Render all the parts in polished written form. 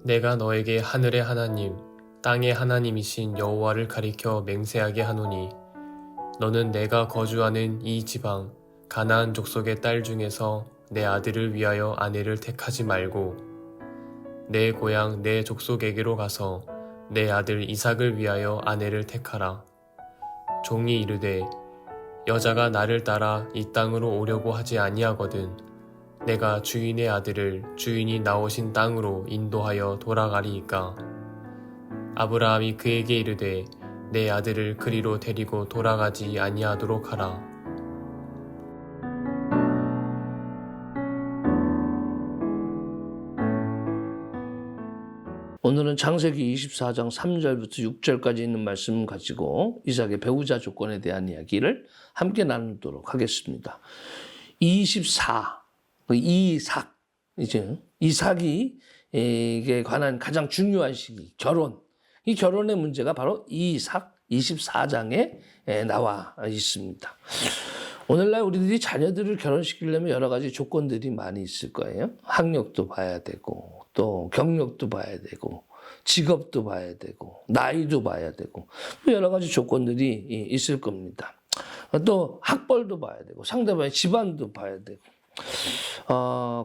내가 너에게 하늘의 하나님, 땅의 하나님이신 여호와를 가리켜 맹세하게 하노니 너는 내가 거주하는 이 지방 가나안 족속의 딸 중에서 내 아들을 위하여 아내를 택하지 말고 내 고향 내 족속에게로 가서 내 아들 이삭을 위하여 아내를 택하라. 종이 이르되 여자가 나를 따라 이 땅으로 오려고 하지 아니하거든 내가 주인의 아들을 주인이 나오신 땅으로 인도하여 돌아가리이까. 아브라함이 그에게 이르되 내 아들을 그리로 데리고 돌아가지 아니하도록 하라. 오늘은 창세기 24장 3절부터 6절까지 있는 말씀 가지고 이삭의 배우자 조건에 대한 이야기를 함께 나누도록 하겠습니다. 24, 이삭, 이삭이 이게 관한 가장 중요한 시기, 결혼. 이 결혼의 문제가 바로 이삭 24장에 나와 있습니다. 오늘날 우리들이 자녀들을 결혼시키려면 여러 가지 조건들이 많이 있을 거예요. 학력도 봐야 되고, 또 경력도 봐야 되고, 직업도 봐야 되고, 나이도 봐야 되고, 여러 가지 조건들이 있을 겁니다. 또 학벌도 봐야 되고, 상대방의 집안도 봐야 되고.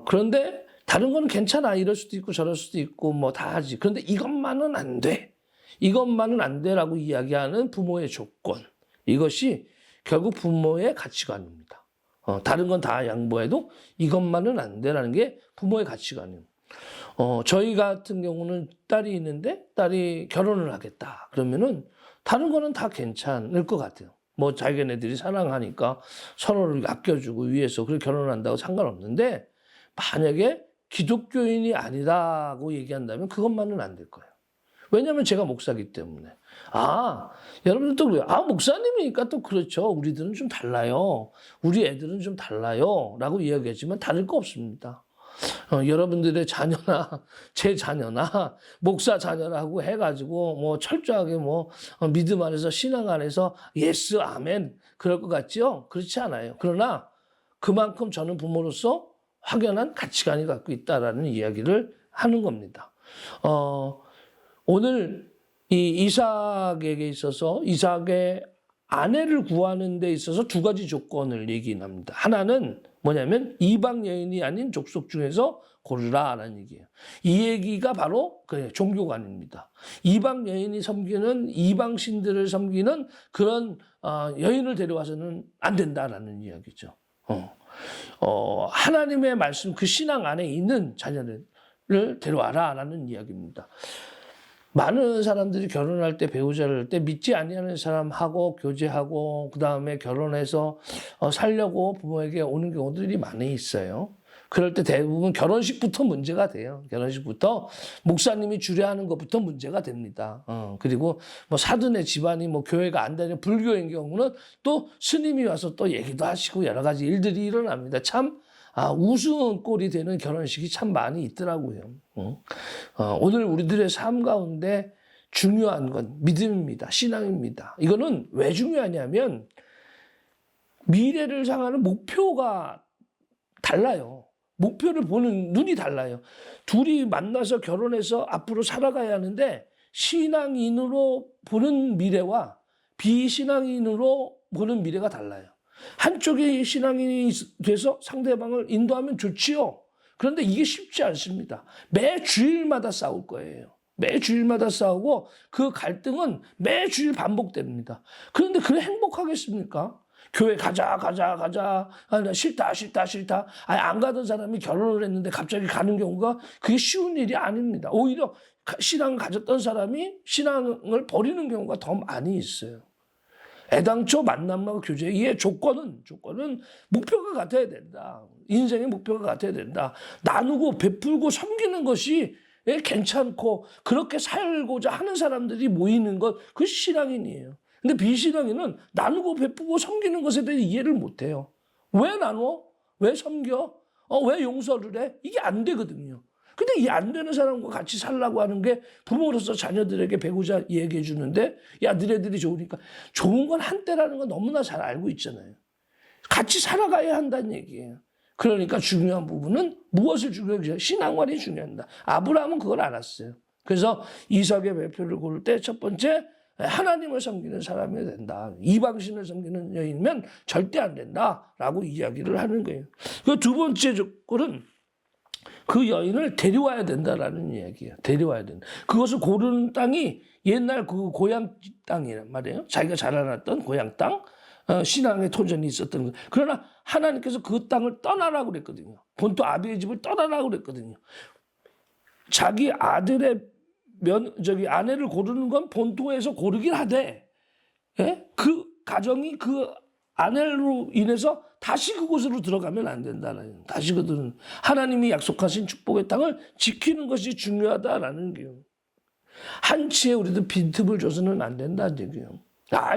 그런데 다른 건 괜찮아. 이럴 수도 있고 저럴 수도 있고 뭐 다 하지. 그런데 이것만은 안 돼. 이것만은 안 돼라고 이야기하는 부모의 조건. 이것이 결국 부모의 가치관입니다. 다른 건 다 양보해도 이것만은 안 돼라는 게 부모의 가치관이에요. 저희 같은 경우는 딸이 있는데 딸이 결혼을 하겠다. 그러면은 다른 거는 다 괜찮을 것 같아요. 뭐 자기네들이 사랑하니까 서로를 아껴주고 위해서 그렇게 결혼한다고 상관없는데 만약에 기독교인이 아니라고 얘기한다면 그것만은 안 될 거예요. 왜냐하면 제가 목사기 때문에. 여러분들도 그래요. 목사님이니까 또 그렇죠. 우리들은 좀 달라요. 우리 애들은 좀 달라요. 라고 이야기하지만 다를 거 없습니다. 여러분들의 자녀나 제 자녀나 목사 자녀라고 해가지고 뭐 철저하게 믿음 안에서 신앙 안에서 예스 아멘 그럴 것 같죠? 그렇지 않아요. 그러나 그만큼 저는 부모로서 확연한 가치관이 갖고 있다라는 이야기를 하는 겁니다. 오늘 이 이삭에게 있어서 이삭의 아내를 구하는 데 있어서 두 가지 조건을 얘기합니다. 하나는 뭐냐면 이방 여인이 아닌 족속 중에서 고르라라는 얘기예요. 이 얘기가 바로 종교관입니다. 이방 여인이 섬기는 이방 신들을 섬기는 그런 여인을 데려와서는 안 된다라는 이야기죠. 하나님의 말씀 그 신앙 안에 있는 자녀를 데려와라라는 이야기입니다. 많은 사람들이 결혼할 때 배우자를 할 때 믿지 아니하는 사람하고 교제하고 그 다음에 결혼해서 살려고 부모에게 오는 경우들이 많이 있어요. 그럴 때 대부분 결혼식부터 문제가 돼요. 결혼식부터 목사님이 주례하는 것부터 문제가 됩니다. 그리고 사돈의 집안이 교회가 안 다니는 불교인 경우는 또 스님이 와서 또 얘기도 하시고 여러 가지 일들이 일어납니다. 참 우스운 꼴이 되는 결혼식이 참 많이 있더라고요. 오늘 우리들의 삶 가운데 중요한 건 믿음입니다. 신앙입니다. 이거는 왜 중요하냐면 미래를 향하는 목표가 달라요. 목표를 보는 눈이 달라요. 둘이 만나서 결혼해서 앞으로 살아가야 하는데 신앙인으로 보는 미래와 비신앙인으로 보는 미래가 달라요. 한쪽이 신앙인이 돼서 상대방을 인도하면 좋지요. 그런데 이게 쉽지 않습니다. 매 주일마다 싸울 거예요. 매 주일마다 싸우고 그 갈등은 매 주일 반복됩니다. 그런데 그래 행복하겠습니까? 교회 가자. 나 싫다. 안 가던 사람이 결혼을 했는데 갑자기 가는 경우가 그게 쉬운 일이 아닙니다. 오히려 신앙을 가졌던 사람이 신앙을 버리는 경우가 더 많이 있어요. 애당초 만남과 교제의 조건은 목표가 같아야 된다. 인생의 목표가 같아야 된다. 나누고 베풀고 섬기는 것이 괜찮고 그렇게 살고자 하는 사람들이 모이는 것, 그것이 신앙인이에요. 근데 비신앙인은 나누고 베푸고 섬기는 것에 대해 이해를 못해요. 왜 나눠? 왜 섬겨? 왜 용서를 해? 이게 안 되거든요. 근데 이 안 되는 사람과 같이 살라고 하는 게 부모로서 자녀들에게 배우자 얘기해 주는데 야 너네들이 좋으니까 좋은 건 한때라는 건 너무나 잘 알고 있잖아요. 같이 살아가야 한다는 얘기예요. 그러니까 중요한 부분은 무엇을 중요하게 신앙관이 중요합니다. 아브라함은 그걸 알았어요. 그래서 이삭의 배표를 고를 때 첫 번째 하나님을 섬기는 사람이 된다. 이방신을 섬기는 여인이면 절대 안 된다라고 이야기를 하는 거예요. 그 두 번째 조건은 그 여인을 데려와야 된다라는 이야기예요. 데려와야 된다. 그것을 고르는 땅이 옛날 그 고향 땅이란 말이에요. 자기가 자라났던 고향 땅, 신앙의 토전이 있었던 거. 그러나 하나님께서 그 땅을 떠나라고 그랬거든요. 본토 아비의 집을 떠나라고 그랬거든요. 자기 아들의 아내를 고르는 건 본토에서 고르긴 하되, 예? 그 가정이 그 아내로 인해서 다시 그곳으로 들어가면 안 된다는, 다시 그들은 하나님이 약속하신 축복의 땅을 지키는 것이 중요하다라는 게요. 한치에 우리도 빈틈을 줘서는 안 된다는 얘기예요.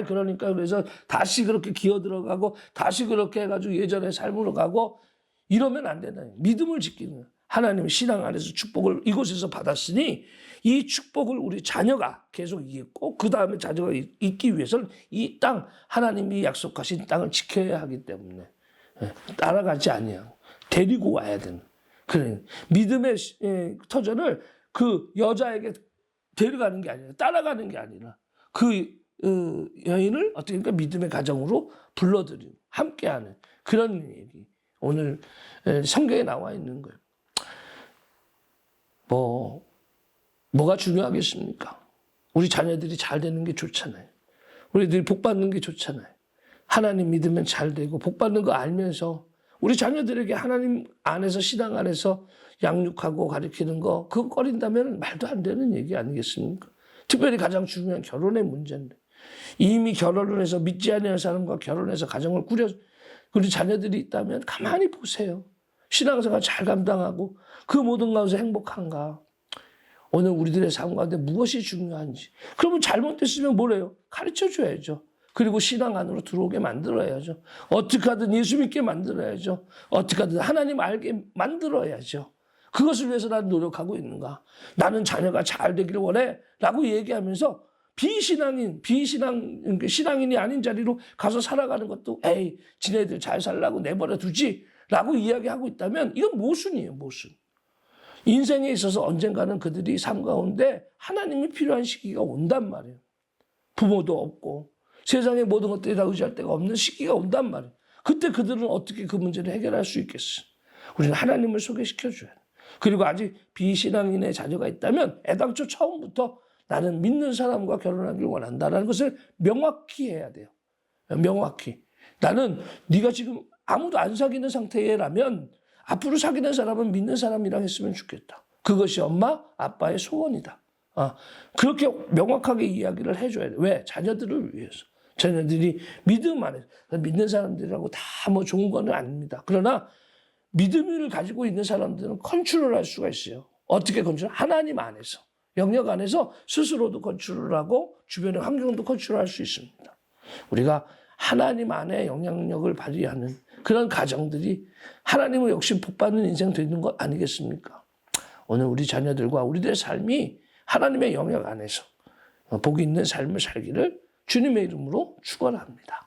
그러니까 그래서 다시 그렇게 기어 들어가고 다시 그렇게 해가지고 예전의 삶으로 가고 이러면 안 된다. 믿음을 지키는 거예요. 하나님의 신앙 안에서 축복을 이곳에서 받았으니 이 축복을 우리 자녀가 계속 잊고 그 다음에 자녀가 있기 위해서는 이 땅, 하나님이 약속하신 땅을 지켜야 하기 때문에 따라가지 아니하고 데리고 와야 되는 그런 믿음의 터전을 그 여자에게 데려가는 게 아니라 따라가는 게 아니라 그 여인을 어떻게 그러니까 믿음의 가정으로 불러들이고 함께하는 그런 얘기 오늘 성경에 나와 있는 거예요. 뭐가 중요하겠습니까? 우리 자녀들이 잘 되는 게 좋잖아요. 우리들이 복 받는 게 좋잖아요. 하나님 믿으면 잘 되고 복 받는 거 알면서 우리 자녀들에게 하나님 안에서 신앙 안에서 양육하고 가르치는 거 그거 꺼린다면 말도 안 되는 얘기 아니겠습니까? 특별히 가장 중요한 결혼의 문제인데 이미 결혼을 해서 믿지 않는 사람과 결혼해서 가정을 꾸려 우리 자녀들이 있다면 가만히 보세요. 신앙생활 잘 감당하고 그 모든 가운데 행복한가? 오늘 우리들의 삶 가운데 무엇이 중요한지. 그러면 잘못됐으면 뭐래요? 가르쳐줘야죠. 그리고 신앙 안으로 들어오게 만들어야죠. 어떻게 하든 예수 믿게 만들어야죠. 어떻게 하든 하나님 알게 만들어야죠. 그것을 위해서 나는 노력하고 있는가? 나는 자녀가 잘 되기를 원해. 라고 얘기하면서 신앙인이 아닌 자리로 가서 살아가는 것도 에이, 지네들 잘 살라고 내버려 두지. 라고 이야기하고 있다면 이건 모순이에요, 모순. 인생에 있어서 언젠가는 그들이 삶 가운데 하나님이 필요한 시기가 온단 말이에요. 부모도 없고 세상의 모든 것들이 다 의지할 데가 없는 시기가 온단 말이에요. 그때 그들은 어떻게 그 문제를 해결할 수 있겠어? 우리는 하나님을 소개시켜줘야 돼. 그리고 아직 비신앙인의 자녀가 있다면 애당초 처음부터 나는 믿는 사람과 결혼하길 원한다라는 것을 명확히 해야 돼요. 명확히. 나는 네가 지금 아무도 안 사귀는 상태라면 앞으로 사귀는 사람은 믿는 사람이랑 했으면 좋겠다. 그것이 엄마, 아빠의 소원이다. 그렇게 명확하게 이야기를 해줘야 돼. 왜? 자녀들을 위해서. 자녀들이 믿음 안에서. 믿는 사람들이라고 다 뭐 좋은 건 아닙니다. 그러나 믿음을 가지고 있는 사람들은 컨트롤할 수가 있어요. 어떻게 컨트롤? 하나님 안에서. 영역 안에서 스스로도 컨트롤하고 주변의 환경도 컨트롤할 수 있습니다. 우리가 하나님 안에 영향력을 발휘하는 그런 가정들이 하나님을 역시 복받는 인생 되는 것 아니겠습니까? 오늘 우리 자녀들과 우리들의 삶이 하나님의 영역 안에서 복 있는 삶을 살기를 주님의 이름으로 축원합니다.